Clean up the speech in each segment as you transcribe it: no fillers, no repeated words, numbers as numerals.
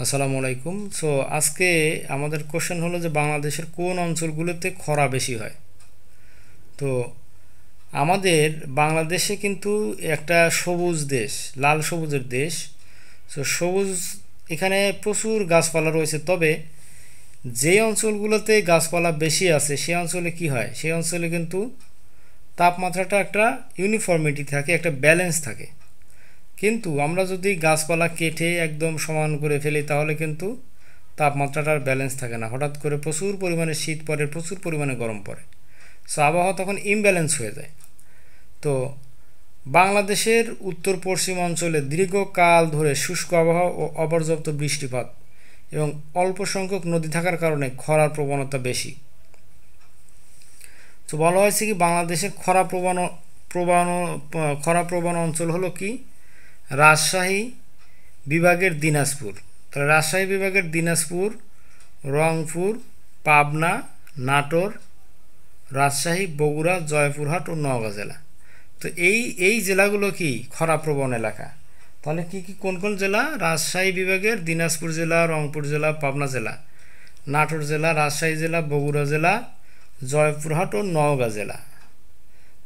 আসসালামু আলাইকুম। সো আজকে আমাদের কোশ্চেন হলো যে বাংলাদেশের কোন অঞ্চলগুলোতে খরা বেশি হয়। তো আমাদের বাংলাদেশে কিন্তু একটা সবুজ দেশ, লাল সবুজের দেশ। সো সবুজ, এখানে প্রচুর গাছপালা রয়েছে। তবে যে অঞ্চলগুলোতে গাছপালা বেশি আছে সেই অঞ্চলে কি হয়, সেই অঞ্চলে কিন্তু তাপমাত্রাটা একটা ইউনিফর্মিটি থাকে, একটা ব্যালেন্স থাকে। কিন্তু আমরা যদি গাছপালা কেটে একদম সমান করে ফেলি তাহলে কিন্তু তাপমাত্রাটার ব্যালেন্স থাকে না, হঠাৎ করে প্রচুর পরিমাণে শীত পড়ে, প্রচুর পরিমাণে গরম পড়ে। সো আবহাওয়া তখন ইমব্যালেন্স হয়ে যায়। তো বাংলাদেশের উত্তর পশ্চিম অঞ্চলে দীর্ঘকাল ধরে শুষ্ক আবহাওয়া ও অপর্যাপ্ত বৃষ্টিপাত এবং অল্প সংখ্যক নদী থাকার কারণে খরার প্রবণতা বেশি। তো বলা হয়েছে কি বাংলাদেশের প্রবণ খরা প্রবণ অঞ্চল হলো কি রাজশাহী বিভাগের দিনাজপুর। তাহলে রাজশাহী বিভাগের দিনাজপুর, রংপুর, পাবনা, নাটোর, রাজশাহী, বগুড়া, জয়পুরহাট ও নওগাঁ জেলা। তো এই জেলাগুলো কি খরাপ্রবণ এলাকা। তাহলে কি কি কোন কোন জেলা? রাজশাহী বিভাগের দিনাজপুর জেলা, রংপুর জেলা, পাবনা জেলা, নাটোর জেলা, রাজশাহী জেলা, বগুড়া জেলা, জয়পুরহাট ও নওগাঁ জেলা।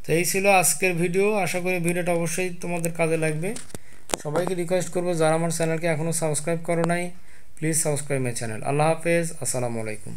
তো এই ছিল আজকের ভিডিও। আশা করি ভিডিওটা অবশ্যই তোমাদের কাজে লাগবে। সবাইকে রিকোয়েস্ট করবো যারা আমার চ্যানেলকে এখনও সাবস্ক্রাইব করো নাই, প্লিজ সাবস্ক্রাইব মাই চ্যানেল। আল্লাহ হাফেজ, আসসালামু আলাইকুম।